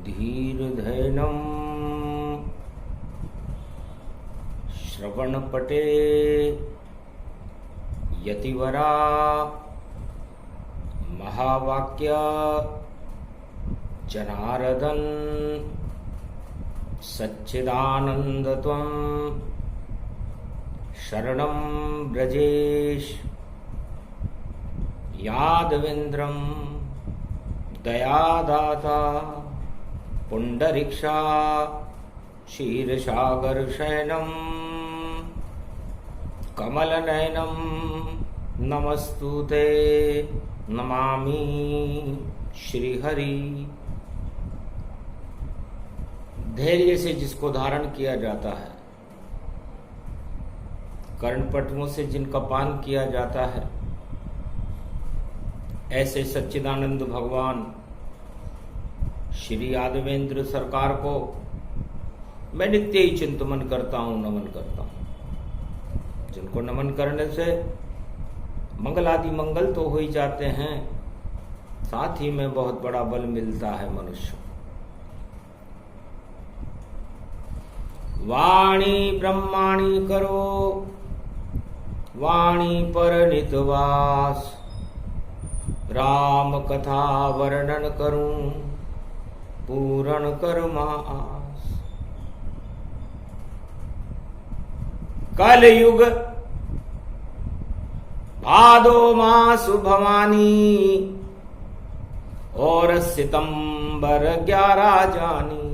धीर्धैनम् श्रवणपटे यतिवरा महावाक्य जनार्दन सच्चिदानंदत्वं शरणं ब्रजेश यादवेन्द्रं दयादाता पुंडरीक्षा क्षीरसागरशयनं कमलनयनं नमस्तुते नमामि श्रीहरि। धैर्य से जिसको धारण किया जाता है, कर्णपटुओं से जिनका पान किया जाता है, ऐसे सच्चिदानंद भगवान श्री यादवेंद्र सरकार को मैं नित्य ही चिंतन करता हूं, नमन करता हूं। जिनको नमन करने से मंगल आदि मंगल तो हो ही जाते हैं, साथ ही में बहुत बड़ा बल मिलता है मनुष्य। वाणी ब्रह्माणी करो वाणी पर नितवास, राम कथा वर्णन करूं पूर्ण कर्मा आस। कल युग भादो मास भवानी, और सितंबर 11 जानी।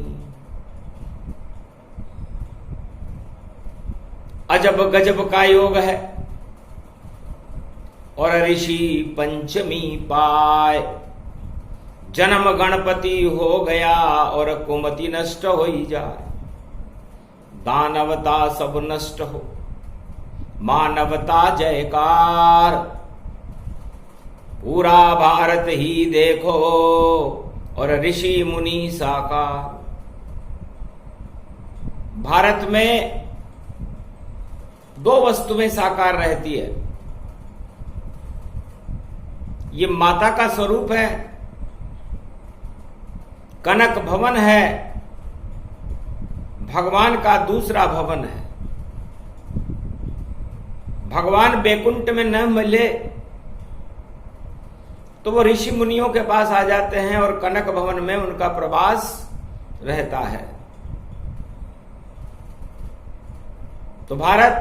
अजब गजब का योग है, और ऋषि पंचमी पाए। जन्म गणपति हो गया और कुमति नष्ट हो ही जाए। दानवता सब नष्ट हो, मानवता जयकार। पूरा भारत ही देखो और ऋषि मुनि साकार। भारत में 2 वस्तुएं साकार रहती है। ये माता का स्वरूप है, कनक भवन है, भगवान का दूसरा भवन है। भगवान बैकुंठ में न मिले तो वो ऋषि मुनियों के पास आ जाते हैं और कनक भवन में उनका प्रवास रहता है। तो भारत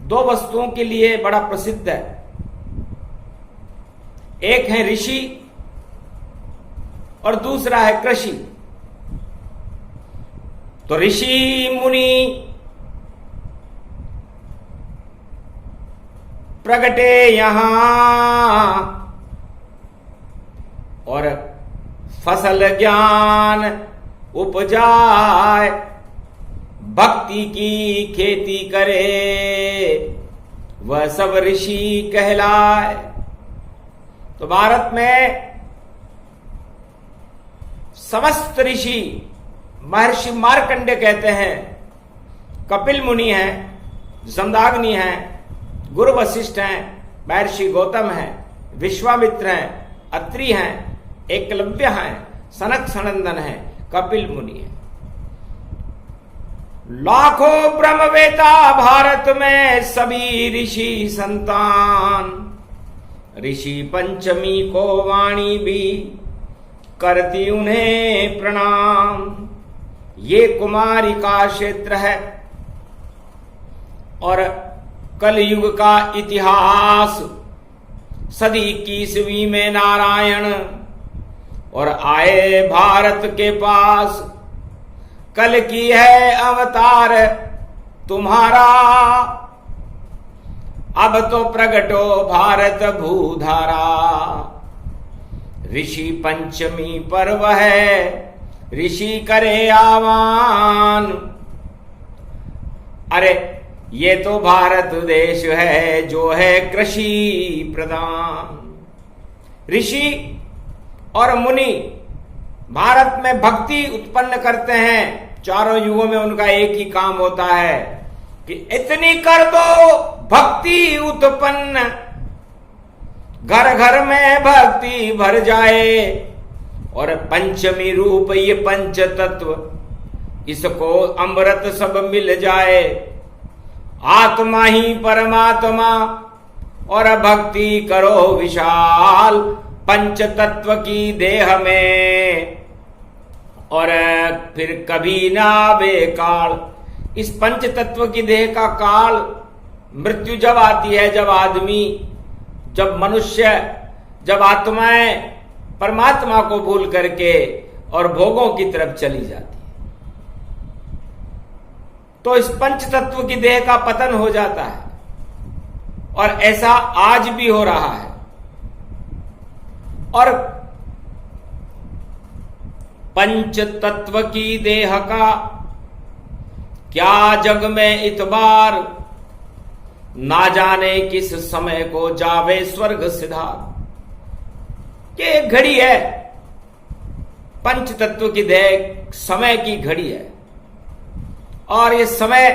2 वस्तुओं के लिए बड़ा प्रसिद्ध है। एक है ऋषि और दूसरा है कृषि। तो ऋषि मुनि प्रगटे यहां और फसल ज्ञान उपजाए। भक्ति की खेती करे वह सब ऋषि कहलाए। तो भारत में समस्त ऋषि, महर्षि मार्कंडेय कहते हैं, कपिल मुनि हैं, जमदाग्नि हैं, गुरु वशिष्ठ हैं, महर्षि गौतम हैं, विश्वामित्र हैं, अत्रि हैं, एकलव्य हैं, सनक सनंदन हैं, कपिल मुनि हैं। लाखों ब्रह्मवेता भारत में सभी ऋषि संतान। ऋषि पंचमी को वाणी भी करती उन्हें प्रणाम। ये कुमारी का क्षेत्र है और कलयुग का इतिहास। सदी 21वीं में नारायण और आए भारत के पास। कल की है अवतार तुम्हारा, अब तो प्रगटो भारत भूधारा। ऋषि पंचमी पर्व है, ऋषि करे आह्वान। अरे ये तो भारत देश है जो है कृषि प्रधान। ऋषि और मुनि भारत में भक्ति उत्पन्न करते हैं। चारों युगों में उनका एक ही काम होता है कि इतनी कर दो भक्ति उत्पन्न, घर घर में भक्ति भर जाए और पंचमी रूप ये पंच तत्व, इसको अमृत सब मिल जाए। आत्मा ही परमात्मा और भक्ति करो विशाल, पंच तत्व की देह में और फिर कभी ना बेकाल। इस पंच तत्व की देह का काल, मृत्यु जब आती है, जब आदमी, जब मनुष्य, जब आत्माएं परमात्मा को भूल करके और भोगों की तरफ चली जाती है, तो इस पंच तत्व की देह का पतन हो जाता है। और ऐसा आज भी हो रहा है। और पंच तत्व की देह का क्या जग में इतबार, ना जाने किस समय को जावे स्वर्ग सिधार। ये एक घड़ी है, पंच तत्व की देह समय की घड़ी है। और ये समय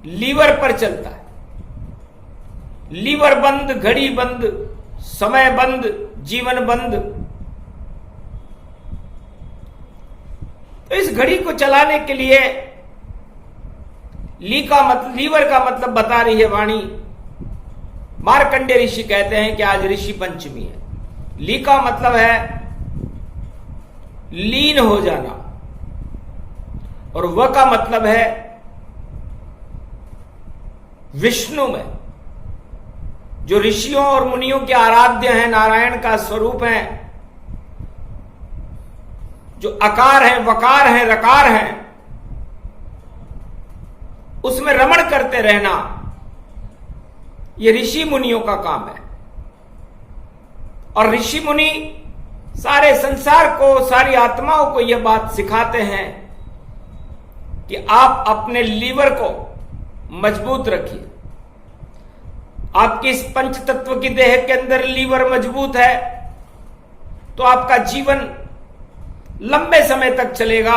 लीवर पर चलता है। लीवर बंद, घड़ी बंद, समय बंद, जीवन बंद। तो इस घड़ी को चलाने के लिए लीवर का मतलब बता रही है वाणी। मार्कंडेय ऋषि कहते हैं कि आज ऋषि पंचमी है। ली का मतलब है लीन हो जाना, और व का मतलब है विष्णु में, जो ऋषियों और मुनियों के आराध्य हैं, नारायण का स्वरूप है, जो अकार है, वकार है, रकार है, उसमें रमण करते रहना, यह ऋषि मुनियों का काम है। और ऋषि मुनि सारे संसार को, सारी आत्माओं को यह बात सिखाते हैं कि आप अपने लीवर को मजबूत रखिए। आपकी इस पंच तत्व की देह के अंदर लीवर मजबूत है तो आपका जीवन लंबे समय तक चलेगा।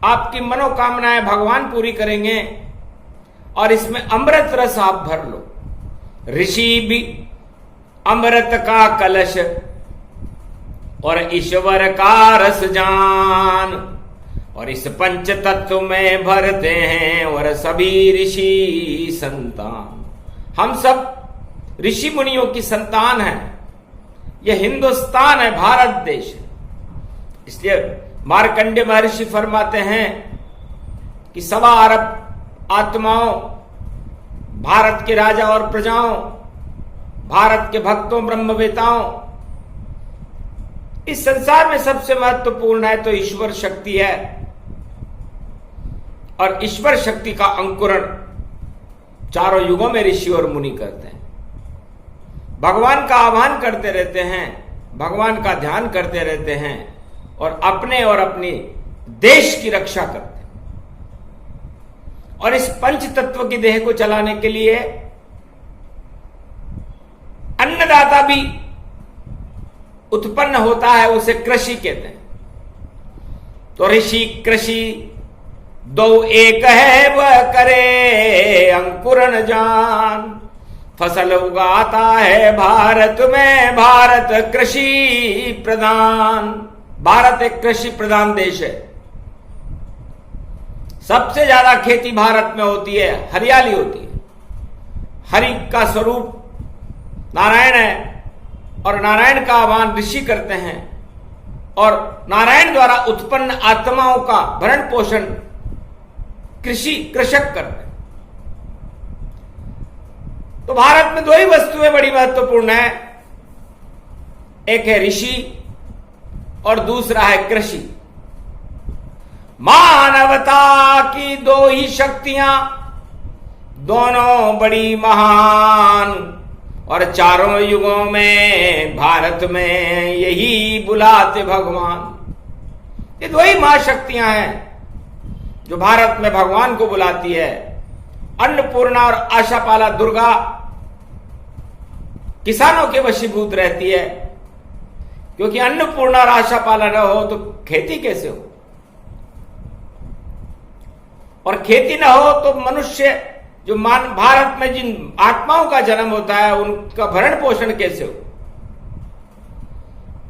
आपकी मनोकामनाएं भगवान पूरी करेंगे और इसमें अमृत रस आप भर लो। ऋषि भी अमृत का कलश और ईश्वर का रस जान, और इस पंच तत्व में भरते हैं और सभी ऋषि संतान। हम सब ऋषि मुनियों की संतान हैं। यह हिंदुस्तान है, भारत देश है। इसलिए मार्कंडेय महर्षि फरमाते हैं कि 1.25 अरब आत्माओं, भारत के राजा और प्रजाओं, भारत के भक्तों, ब्रह्मवेताओं, इस संसार में सबसे महत्वपूर्ण है तो ईश्वर शक्ति है। और ईश्वर शक्ति का अंकुरण चारों युगों में ऋषि और मुनि करते हैं। भगवान का आह्वान करते रहते हैं, भगवान का ध्यान करते रहते हैं और अपने और अपनी देश की रक्षा करते हैं। और इस पंच तत्व की देह को चलाने के लिए अन्नदाता भी उत्पन्न होता है, उसे कृषि कहते हैं। तो ऋषि कृषि दो एक है, वह करे अंकुरण जान। फसल उगाता है भारत में, भारत कृषि प्रधान। भारत एक कृषि प्रधान देश है। सबसे ज्यादा खेती भारत में होती है, हरियाली होती है। हरि का स्वरूप नारायण है और नारायण का आह्वान ऋषि करते हैं और नारायण द्वारा उत्पन्न आत्माओं का भरण पोषण कृषक करते हैं। तो भारत में 2 ही वस्तुएं बड़ी महत्वपूर्ण है, एक है ऋषि और दूसरा है कृषि। मानवता की 2 ही शक्तियां, दोनों बड़ी महान, और चारों युगों में भारत में यही बुलाते भगवान। ये 2 ही महाशक्तियां हैं जो भारत में भगवान को बुलाती है। अन्नपूर्णा और आशापाला दुर्गा किसानों के वशीभूत रहती है, क्योंकि अन्नपूर्णा और आशापाला न हो तो खेती कैसे हो, और खेती न हो तो मनुष्य जो भारत में जिन आत्माओं का जन्म होता है उनका भरण पोषण कैसे हो।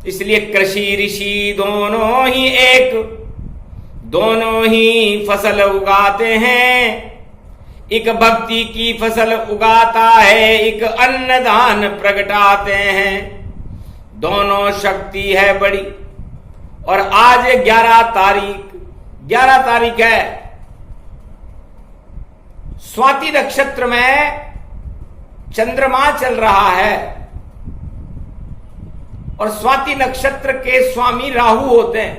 इसलिए कृषि ऋषि दोनों ही एक, दोनों ही फसल उगाते हैं। एक भक्ति की फसल उगाता है, एक अन्नदान प्रगटाते हैं। दोनों शक्ति है बड़ी। और आज 11 तारीख है। स्वाति नक्षत्र में चंद्रमा चल रहा है और स्वाति नक्षत्र के स्वामी राहु होते हैं।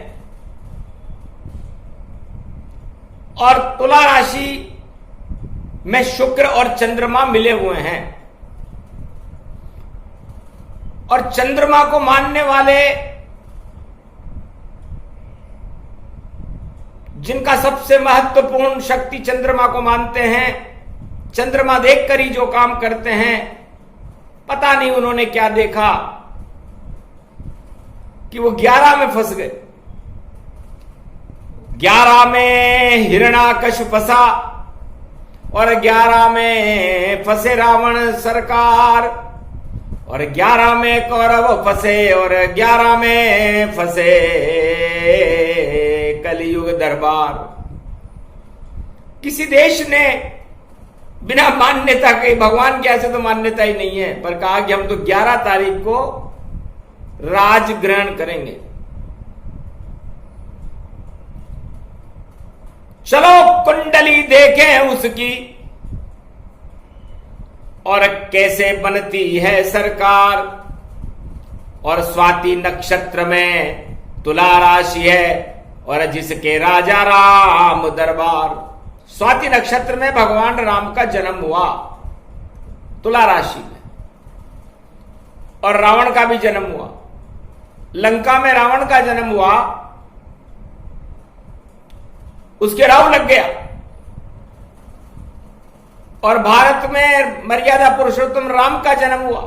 और तुला राशि में शुक्र और चंद्रमा मिले हुए हैं। और चंद्रमा को मानने वाले, जिनका सबसे महत्वपूर्ण शक्ति चंद्रमा को मानते हैं, चंद्रमा देखकर ही जो काम करते हैं, पता नहीं उन्होंने क्या देखा कि वो 11 में फंस गए। 11 में हिरण्याकश फंसा और 11 में फंसे रावण सरकार, और 11 में कौरव फंसे और 11 में फंसे कलयुग दरबार। किसी देश ने बिना मान्यता के, भगवान के ऐसे तो मान्यता ही नहीं है, पर कहा कि हम तो 11 तारीख को राज ग्रहण करेंगे। चलो कुंडली देखें उसकी और कैसे बनती है सरकार। और स्वाति नक्षत्र में तुला राशि है और जिसके राजा राम दरबार। स्वाति नक्षत्र में भगवान राम का जन्म हुआ तुला राशि में, और रावण का भी जन्म हुआ। लंका में रावण का जन्म हुआ, उसके राहु लग गया। और भारत में मर्यादा पुरुषोत्तम राम का जन्म हुआ,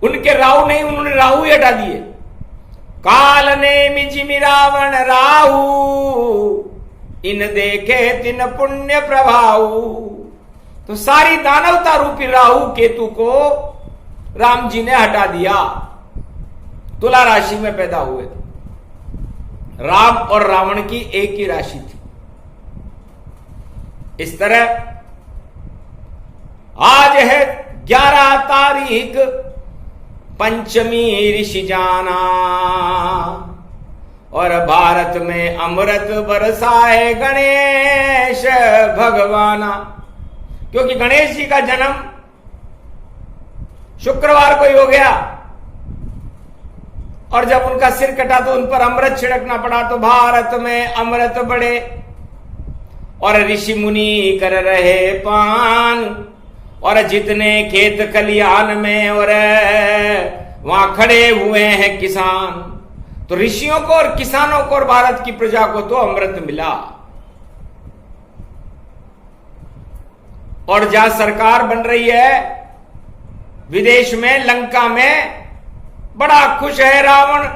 उनके राहु नहीं, उन्होंने राहु ही हटा दिए। काल ने मिजिमि रावण राहु, इन देखे तिन पुण्य प्रभाऊ। तो सारी दानवता रूपी राहु केतु को राम जी ने हटा दिया। तुला राशि में पैदा हुए थे। राम और रावण की एक ही राशि थी। इस तरह आज है 11 तारीख, पंचमी ऋषि जाना, और भारत में अमृत बरसाए गणेश भगवाना। क्योंकि गणेश जी का जन्म शुक्रवार को ही हो गया, और जब उनका सिर कटा तो उन पर अमृत छिड़कना पड़ा। तो भारत में अमृत बढ़े और ऋषि मुनि कर रहे पान, और जितने खेत खलिहान में और वहां खड़े हुए हैं किसान, तो ऋषियों को और किसानों को और भारत की प्रजा को तो अमृत मिला। और जहां सरकार बन रही है विदेश में, लंका में, बड़ा खुश है रावण,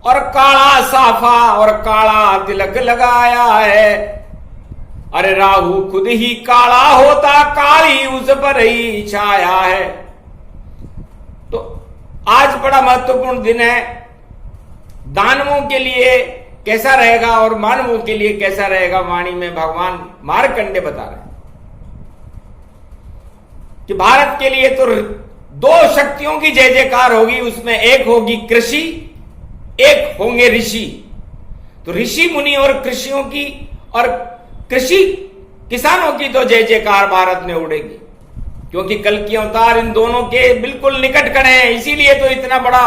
और काला साफा और काला तिलक लगाया है। अरे राहु खुद ही काला होता, काली उस पर ही छाया है। तो आज बड़ा महत्वपूर्ण दिन है। दानवों के लिए कैसा रहेगा और मानवों के लिए कैसा रहेगा, वाणी में भगवान मार्कंडे बता रहे हैं कि भारत के लिए तो 2 शक्तियों की जय जयकार होगी। उसमें एक होगी कृषि, एक होंगे ऋषि। तो ऋषि मुनि और कृषियों की और कृषि किसानों की तो जय जयकार भारत में उड़ेगी, क्योंकि कल की अवतार इन दोनों के बिल्कुल निकट खड़े हैं। इसीलिए तो इतना बड़ा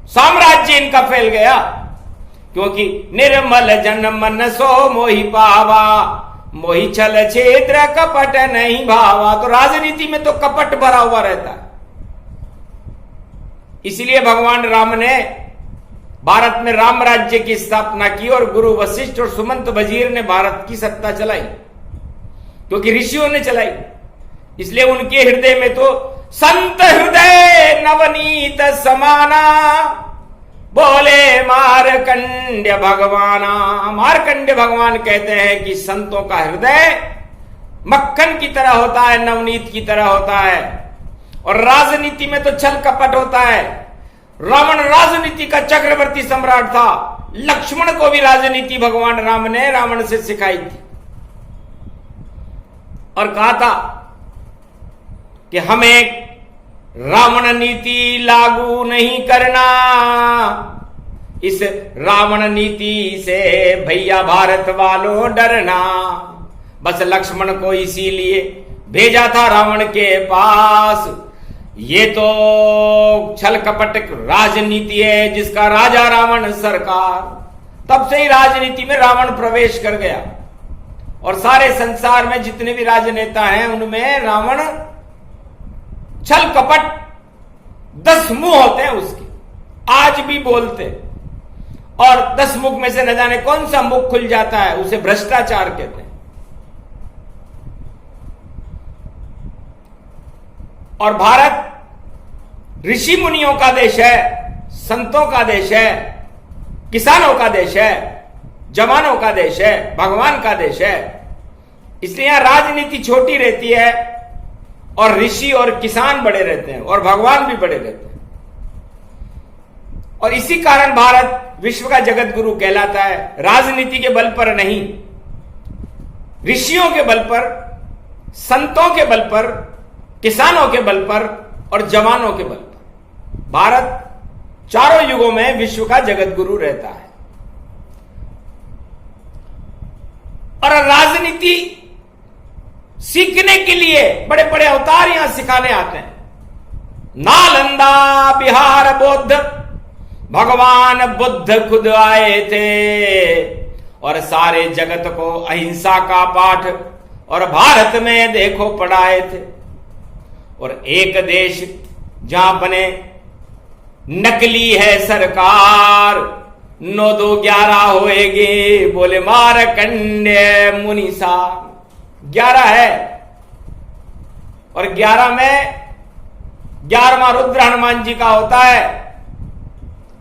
साम्राज्य इनका फैल गया, क्योंकि निर्मल जन मन सो मोहि पावा, मोहि छल छेद्र कपट नहीं भावा। तो राजनीति में तो कपट भरा हुआ रहता है। इसलिए भगवान राम ने भारत में राम राज्य की स्थापना की और गुरु वशिष्ठ और सुमंत वजीर ने भारत की सत्ता चलाई, क्योंकि ऋषियों ने चलाई। इसलिए उनके हृदय में तो संत हृदय नवनीत समाना, बोले मार्कंड्य भगवाना। मार्कंड्य भगवान कहते हैं कि संतों का हृदय मक्खन की तरह होता है, नवनीत की तरह होता है। और राजनीति में तो छल कपट होता है। रावण राजनीति का चक्रवर्ती सम्राट था। लक्ष्मण को भी राजनीति भगवान राम ने रावण से सिखाई थी और कहा था कि हमें रावण नीति लागू नहीं करना। इस रावण नीति से भैया भारत वालों डरना। बस लक्ष्मण को इसीलिए भेजा था रावण के पास। ये तो छल कपट राजनीति है जिसका राजा रावण सरकार। तब से ही राजनीति में रावण प्रवेश कर गया और सारे संसार में जितने भी राजनेता हैं उनमें रावण छल कपट 10 मुंह होते हैं उसके, आज भी बोलते हैं। और 10 मुख में से न जाने कौन सा मुख खुल जाता है, उसे भ्रष्टाचार कहते हैं। और भारत ऋषि मुनियों का देश है, संतों का देश है, किसानों का देश है, जवानों का देश है, भगवान का देश है। इसलिए यहां राजनीति छोटी रहती है और ऋषि और किसान बड़े रहते हैं और भगवान भी बड़े रहते हैं। और इसी कारण भारत विश्व का जगत गुरु कहलाता है। राजनीति के बल पर नहीं, ऋषियों के बल पर, संतों के बल पर, किसानों के बल पर और जवानों के बल पर भारत चारों युगों में विश्व का जगत गुरु रहता है। और राजनीति सीखने के लिए बड़े बड़े अवतार यहां सिखाने आते हैं। नालंदा बिहार बौद्ध, भगवान बुद्ध खुद आए थे और सारे जगत को अहिंसा का पाठ और भारत में देखो पढ़ाए थे। और एक देश जहां बने नकली है सरकार, 9 2 11 होएगे बोले मारकंडे मुनि साहब। 11 है और 11 में 11वां रुद्र हनुमान जी का होता है।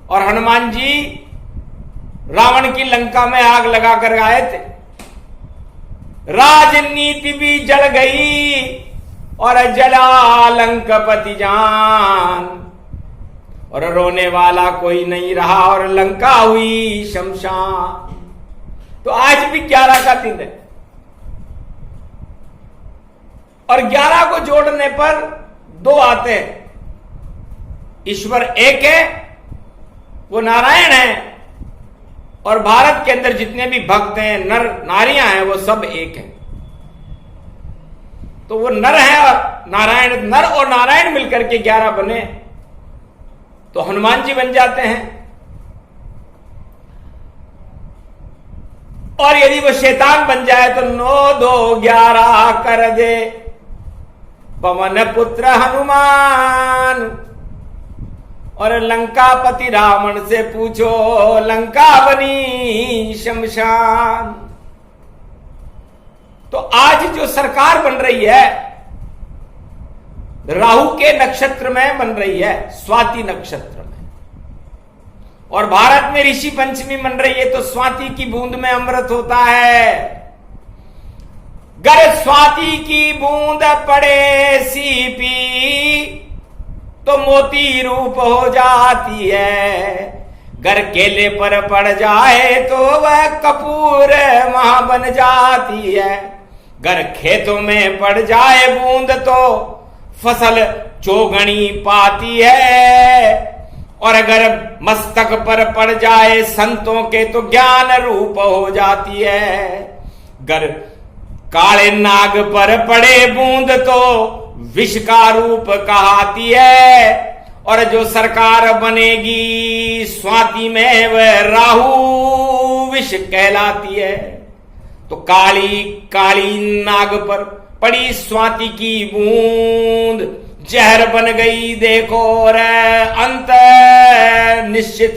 और हनुमान जी रावण की लंका में आग लगाकर आए थे। राजनीति भी जल गई और जला लंकापति जान, और रोने वाला कोई नहीं रहा और लंका हुई शमशान। तो आज भी 11 का दिन है और 11 को जोड़ने पर 2 आते हैं। ईश्वर एक है, वो नारायण है, और भारत के अंदर जितने भी भक्त हैं, नर नारियां हैं, वो सब एक हैं। तो वो नर है और नारायण, नर और नारायण मिलकर के 11 बने तो हनुमान जी बन जाते हैं। और यदि वो शैतान बन जाए तो 9 2 11 कर दे पवन पुत्र हनुमान। और लंकापति रावण से पूछो लंका बनी शमशान। तो आज जो सरकार बन रही है राहु के नक्षत्र में बन रही है, स्वाति नक्षत्र में, और भारत में ऋषि पंचमी बन रही है। तो स्वाति की बूंद में अमृत होता है। गर स्वाति की बूंद पड़े सीपी तो मोती रूप हो जाती है। गर केले पर पड़ जाए तो वह कपूर वहां बन जाती है। गर खेतों में पड़ जाए बूंद तो फसल चौगनी पाती है। और अगर मस्तक पर पड़ जाए संतों के तो ज्ञान रूप हो जाती है। गर काले नाग पर पड़े बूंद तो विष का रूप कहाती है। और जो सरकार बनेगी स्वाति में वह राहु विष कहलाती है। तो काली काली नाग पर पड़ी स्वाति की बूंद जहर बन गई देखो रे अंत निश्चित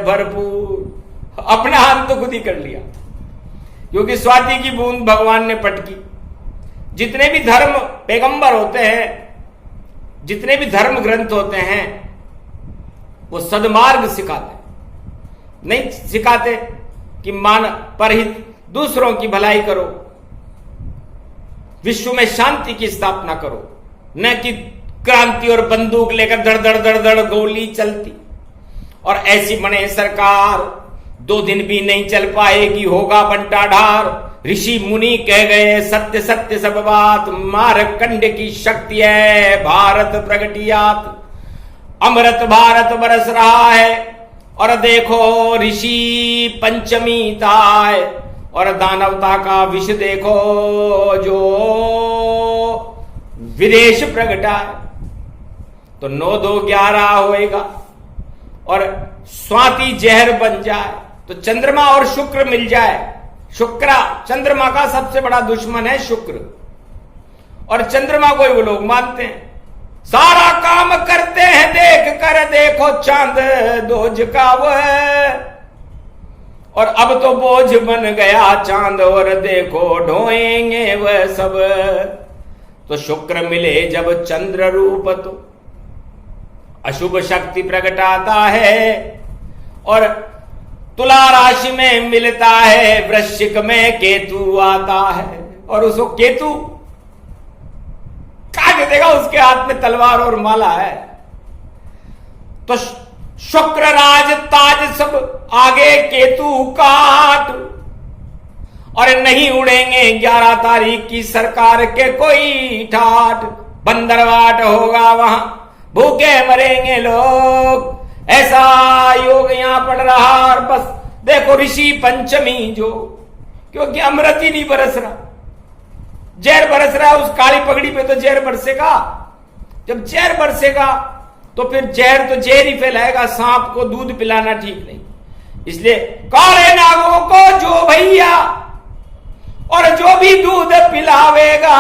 भरपूर। अपना अंत खुद ही कर लिया क्योंकि स्वाति की बूंद भगवान ने पटकी। जितने भी धर्म पैगंबर होते हैं, जितने भी धर्म ग्रंथ होते हैं, वो सद्मार्ग सिखाते, नहीं सिखाते कि मान परहित दूसरों की भलाई करो, विश्व में शांति की स्थापना करो, न कि क्रांति और बंदूक लेकर धड़ धड़ धड़ धड़ गोली चलती, और ऐसी बने सरकार 2 दिन भी नहीं चल पाएगी, होगा बंटाढार। ऋषि मुनि कह गए सत्य सत्य सब बात, मारकंड की शक्ति है भारत प्रगटियात। अमृत भारत बरस रहा है, और देखो ऋषि पंचमी ताय, और दानवता का विष देखो जो विदेश प्रगटा है। तो 9 2 11 होएगा, और स्वाति जहर बन जाए तो चंद्रमा और शुक्र मिल जाए। शुक्र चंद्रमा का सबसे बड़ा दुश्मन है शुक्र, और चंद्रमा को वो लोग मानते हैं। सारा काम करते हैं देख कर, देखो चांद दोज का वह, और अब तो बोझ बन गया चांद, और देखो ढोएंगे वह सब। तो शुक्र मिले जब चंद्र रूप तो अशुभ शक्ति प्रगटाता है, और तुला राशि में मिलता है, वृश्चिक में केतु आता है, और उसको केतु काट देगा, उसके हाथ में तलवार और माला है। तो शुक्र राज ताज सब आगे केतु काट, और नहीं उड़ेंगे 11 तारीख की सरकार के कोई ठाट। बंदरवाट होगा वहां, भूखे मरेंगे लोग, ऐसा योग यहां पड़ रहा। और बस देखो ऋषि पंचमी जो, क्योंकि अमृत ही नहीं बरस रहा, जहर बरस रहा है। उस काली पगड़ी पे तो जहर बरसेगा, जब जहर बरसेगा तो फिर जहर तो जहर ही फैलाएगा। सांप को दूध पिलाना ठीक नहीं, इसलिए काले नागों को जो भैया, और जो भी दूध पिलावेगा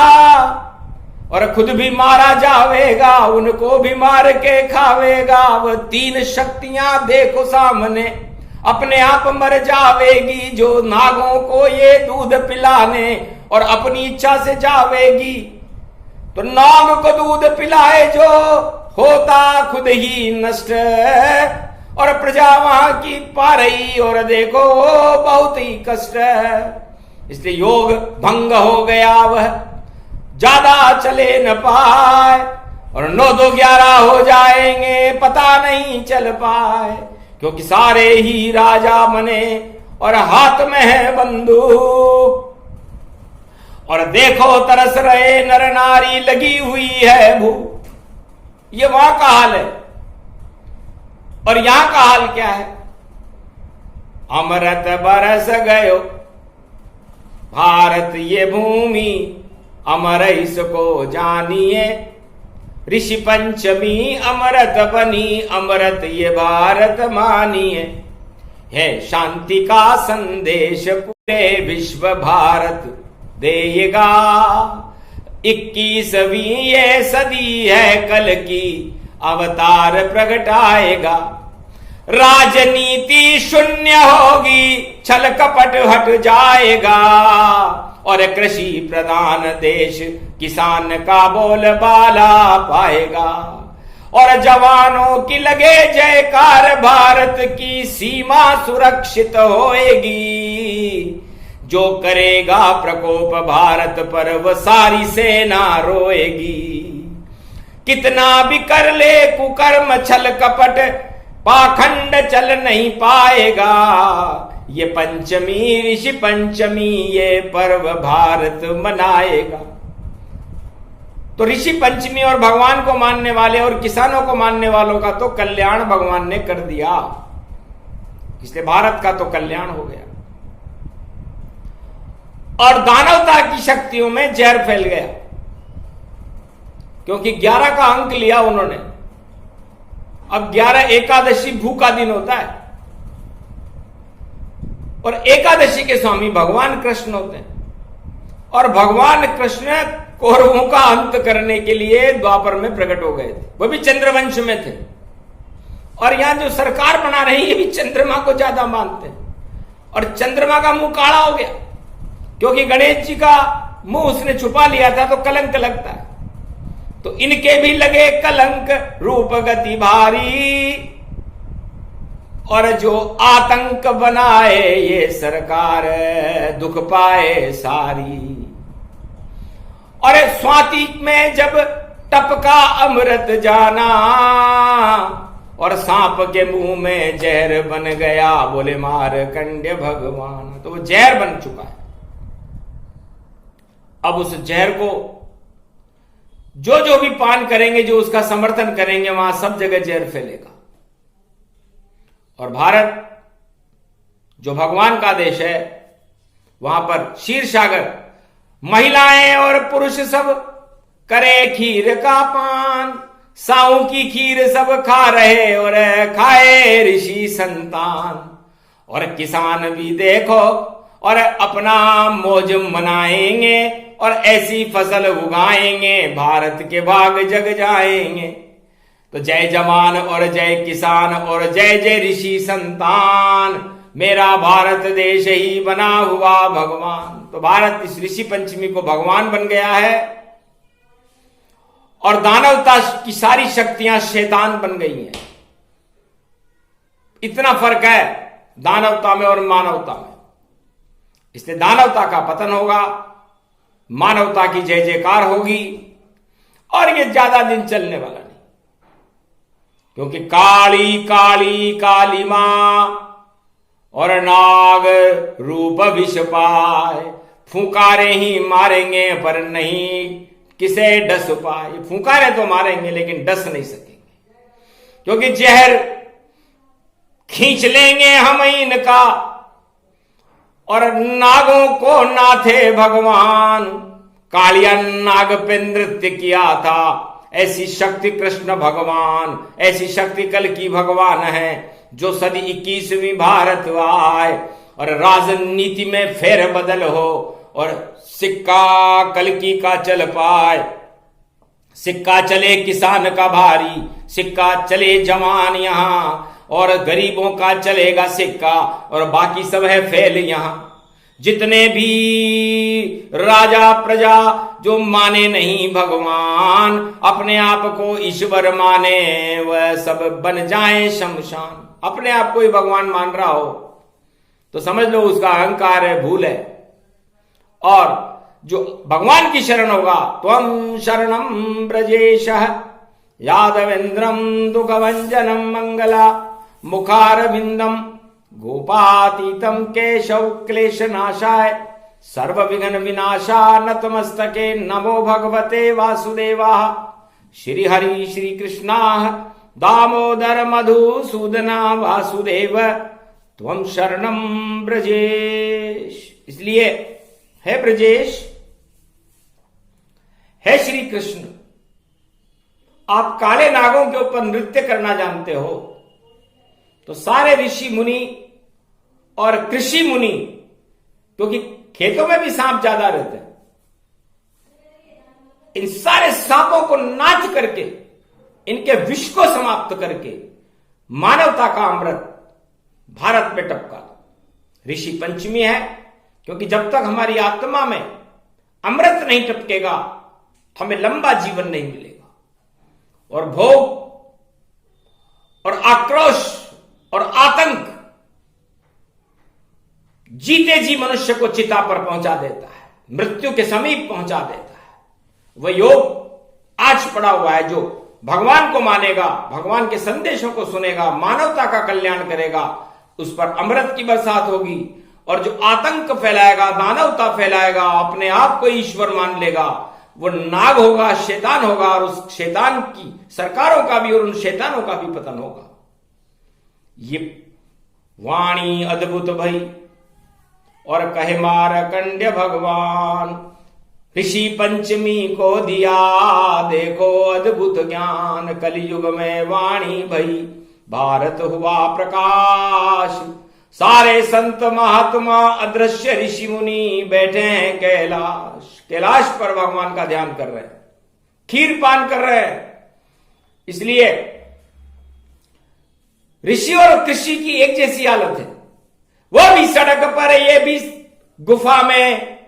और खुद भी मारा जावेगा, उनको भी मार के खावेगा। वह 3 शक्तियां देखो सामने, अपने आप मर जावेगी जो नागों को ये दूध पिलाने, और अपनी इच्छा से जावेगी। तो नाग को दूध पिलाए जो, होता खुद ही नष्ट, और प्रजा वहां की पा रही, और देखो बहुत ही कष्ट। इसलिए योग भंग हो गया, वह ज्यादा चले न पाए, और 9 2 11 हो जाएंगे पता नहीं चल पाए, क्योंकि सारे ही राजा बने और हाथ में है बंदूक। और देखो तरस रहे नर नारी, लगी हुई है भूख। ये वहां का हाल है, और यहां का हाल क्या है? अमृत बरस गयो भारत ये भूमि, अमर इसको जानिए। ऋषि पंचमी अमृत बनी, अमृत ये भारत मानिए। है शांति का संदेश पूरे विश्व भारत देगा। 21वीं ये सदी है, कल की अवतार प्रगटाएगा। राजनीति शून्य होगी, छल कपट हट जाएगा, और कृषि प्रधान देश किसान का बोलबाला पाएगा। और जवानों की लगे जयकार, भारत की सीमा सुरक्षित होएगी। जो करेगा प्रकोप भारत पर, वह सारी सेना रोएगी। कितना भी कर ले कुकर्म छल कपट, पाखंड चल नहीं पाएगा। ये पंचमी ऋषि पंचमी ये पर्व भारत मनाएगा। तो ऋषि पंचमी और भगवान को मानने वाले और किसानों को मानने वालों का तो कल्याण भगवान ने कर दिया, इसलिए भारत का तो कल्याण हो गया। और दानवता की शक्तियों में जहर फैल गया, क्योंकि 11 का अंक लिया उन्होंने। अब 11 एकादशी भूखा दिन होता है, और एकादशी के स्वामी भगवान कृष्ण होते हैं। और भगवान कृष्ण कौरवों का अंत करने के लिए द्वापर में प्रकट हो गए थे, वो भी चंद्रवंश में थे। और यहां जो सरकार बना रही है, ये भी चंद्रमा को ज्यादा मानते हैं। और चंद्रमा का मुंह काला हो गया, क्योंकि गणेश जी का मुंह उसने छुपा लिया था, तो कलंक लगता है। तो इनके भी लगे कलंक, रूप गति भारी। और जो आतंक बनाए ये सरकार, दुख पाए सारी। और स्वाति में जब टपका अमृत जाना और सांप के मुंह में जहर बन गया, बोले मार्कंडेय भगवान। तो वो जहर बन चुका है। अब उस जहर को जो जो भी पान करेंगे, जो उसका समर्थन करेंगे, वहां सब जगह जहर फैलेगा। और भारत जो भगवान का देश है, वहां पर क्षीर सागर, महिलाएं और पुरुष सब करे खीर का पान, साऊ की खीर सब खा रहे और खाए ऋषि संतान। और किसान भी देखो और अपना मौज मनाएंगे और ऐसी फसल उगाएंगे, भारत के भाग जग जाएंगे। तो जय जवान और जय किसान और जय जय ऋषि संतान, मेरा भारत देश ही बना हुआ भगवान। तो भारत इस ऋषि पंचमी को भगवान बन गया है और दानवता की सारी शक्तियां शैतान बन गई हैं। इतना फर्क है दानवता में और मानवता में। इसलिए दानवता का पतन होगा, मानवता की जय जयकार होगी और ये ज्यादा दिन चलने वाला नहीं। क्योंकि काली काली काली मां और नाग रूप विष पाए, फुकारे ही मारेंगे पर नहीं किसे डस पाए। फुकारे तो मारेंगे लेकिन डस नहीं सकेंगे, क्योंकि जहर खींच लेंगे हम इनका और नागों को नाथे भगवान। कालिया नाग पे नृत्य किया था, ऐसी शक्ति कृष्ण भगवान, ऐसी शक्ति कल की भगवान है जो सदी 21वीं भारत आए और राजनीति में फेर बदल हो और सिक्का कलकी का चल पाए। सिक्का चले किसान का भारी, सिक्का चले जवान यहां और गरीबों का चलेगा सिक्का और बाकी सब है फेल यहां। जितने भी राजा प्रजा जो माने नहीं भगवान, अपने आप को ईश्वर माने, वह सब बन जाएं शमशान। अपने आप को ही भगवान मान रहा हो तो समझ लो उसका अहंकार है, भूल है। और जो भगवान की शरण होगा, त्वं शरणं ब्रजेशः यादवेन्द्रं दुःखभंजनं मंगला मुखारविंदम गोपातीतम केशव क्लेशनाशाय सर्वविघ्न विनाशा नतमस्तके नमो भगवते वासुदेवाः। श्री हरि श्री कृष्णा दामोदर मधुसूदना वासुदेव त्वं शरणं ब्रजेश। इसलिए है ब्रजेश, है श्री कृष्ण, आप काले नागों के ऊपर नृत्य करना जानते हो तो सारे ऋषि मुनि और कृषि मुनि, क्योंकि खेतों में भी सांप ज्यादा रहते हैं, इन सारे सांपों को नाच करके, इनके विष को समाप्त करके मानवता का अमृत भारत में टपका। ऋषि पंचमी है क्योंकि जब तक हमारी आत्मा में अमृत नहीं टपकेगा हमें लंबा जीवन नहीं मिलेगा और भोग और आक्रोश और आतंक जीते जी मनुष्य को चिता पर पहुंचा देता है, मृत्यु के समीप पहुंचा देता है। वह योग आज पड़ा हुआ है। जो भगवान को मानेगा, भगवान के संदेशों को सुनेगा, मानवता का कल्याण करेगा, उस पर अमृत की बरसात होगी। और जो आतंक फैलाएगा, दानवता फैलाएगा, अपने आप को ईश्वर मान लेगा, वो नाग होगा, शैतान होगा और उस शैतान की सरकारों का भी और उन शैतानों का भी पतन होगा। ये वाणी अद्भुत भई और कहे मार्कंडेय भगवान, ऋषि पंचमी को दिया देखो अद्भुत ज्ञान। कलयुग में वाणी भई भारत हुआ प्रकाश, सारे संत महात्मा अदृश्य ऋषि मुनि बैठे हैं कैलाश। कैलाश पर भगवान का ध्यान कर रहे हैं, खीर पान कर रहे हैं। इसलिए ऋषि और कृषि की एक जैसी हालत है। वो भी सड़क पर, ये भी गुफा में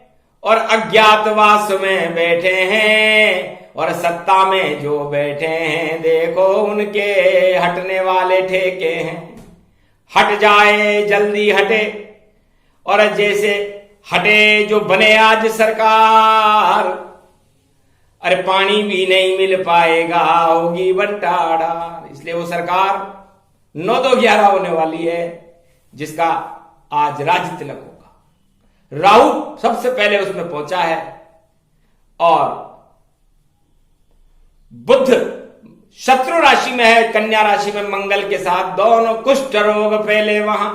और अज्ञातवास में बैठे हैं और सत्ता में जो बैठे हैं देखो उनके हटने वाले ठेके हैं। हट जाए जल्दी हटे और जैसे हटे जो बने आज सरकार, अरे पानी भी नहीं मिल पाएगा, होगी बंटाड़ा। इसलिए वो सरकार 9-2-11 होने वाली है, जिसका आज राज तिलक होगा। राहु सबसे पहले उसमें पहुंचा है और बुध शत्रु राशि में है, कन्या राशि में मंगल के साथ, दोनों कुष्ठ रोग फैले वहां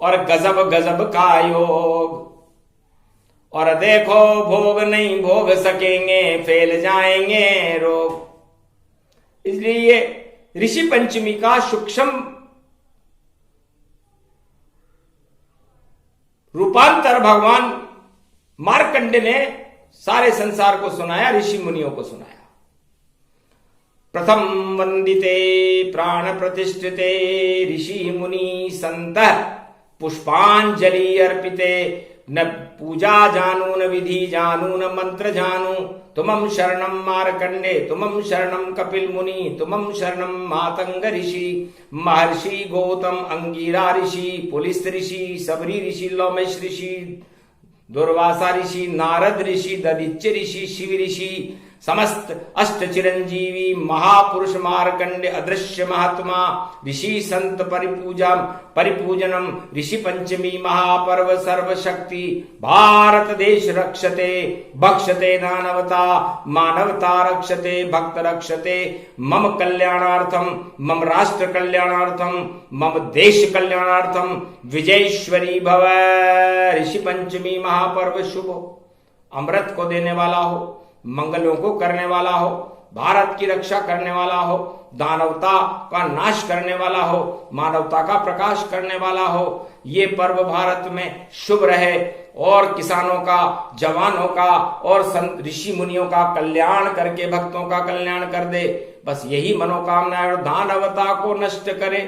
और गजब गजब का योग। और देखो भोग नहीं भोग सकेंगे, फैल जाएंगे रोग। इसलिए ये ऋषि पंचमी का सूक्ष्म रूपांतर भगवान मार्कंडे ने सारे संसार को सुनाया, ऋषि मुनियों को सुनाया। प्रथम वंदिते प्राण प्रतिष्ठिते ऋषि मुनि संत पुष्पांजलि अर्पिते, न पूजा जानू न विधि जानू न मंत्र जानू, तुमं शरणं मार्कंडे तुमं शरणं कपिल मुनि, तुमं शरणं मातंग ऋषि, महर्षि गौतम अंगिरा ऋषि, पुलिस ऋषि, सबरी ऋषि, लोमेश ऋषि, दुर्वासा ऋषि, नारद ऋषि, दधिच्य ऋषि, शिव ऋषि, समस्त अष्ट चिरंजीवी महापुरुष मार्कंडे, अदृश्य महात्मा ऋषि संत परिपूजनम, ऋषि पंचमी महापर्व सर्वशक्ति, भारत देश रक्षते भक्षते दानवता, मानवता रक्षते भक्त रक्षते, मम कल्याणार्थम मम राष्ट्र कल्याणार्थम मम देश कल्याणार्थम विजयेश्वरी भव। ऋषि पंचमी महापर्व शुभ हो, अमृत को देने वाला हो, मंगलों को करने वाला हो, भारत की रक्षा करने वाला हो, दानवता का नाश करने वाला हो, मानवता का प्रकाश करने वाला हो। ये पर्व भारत में शुभ रहे और किसानों का, जवानों का और संत ऋषि मुनियों का कल्याण करके भक्तों का कल्याण कर दे। बस यही मनोकामना है। और दानवता को नष्ट करे,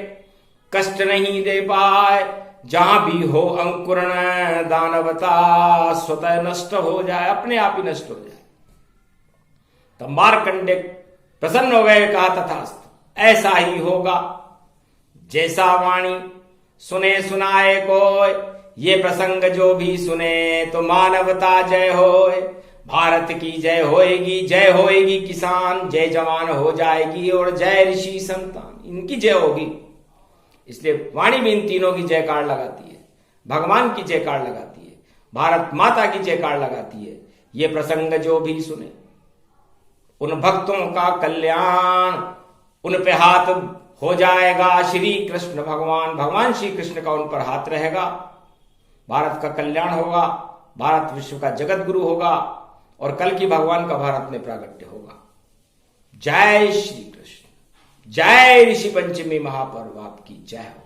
कष्ट नहीं दे पाए, जहां भी हो अंकुरण दानवता स्वतः नष्ट हो जाए, अपने आप ही नष्ट हो जाए। तो मार्कंडे प्रसन्न हो गए, कहा तथास्तु, ऐसा ही होगा। जैसा वाणी सुने सुनाए कोय, ये प्रसंग जो भी सुने तो मानवता जय होए, भारत की जय होएगी किसान, जय जवान हो जाएगी और जय ऋषि संतान, इनकी जय होगी। इसलिए वाणी भी इन तीनों की जयकार लगाती है, भगवान की जयकार लगाती है, भारत माता की जयकार लगाती है। ये प्रसंग जो भी सुने, उन भक्तों का कल्याण उन पे हाथ हो जाएगा। श्री कृष्ण भगवान श्री कृष्ण का उन पर हाथ रहेगा, भारत का कल्याण होगा, भारत विश्व का जगत गुरु होगा और कल की भगवान का भारत में प्रागट्य होगा। जय श्री कृष्ण, जय ऋषि पंचमी महापर्व, आपकी जय हो।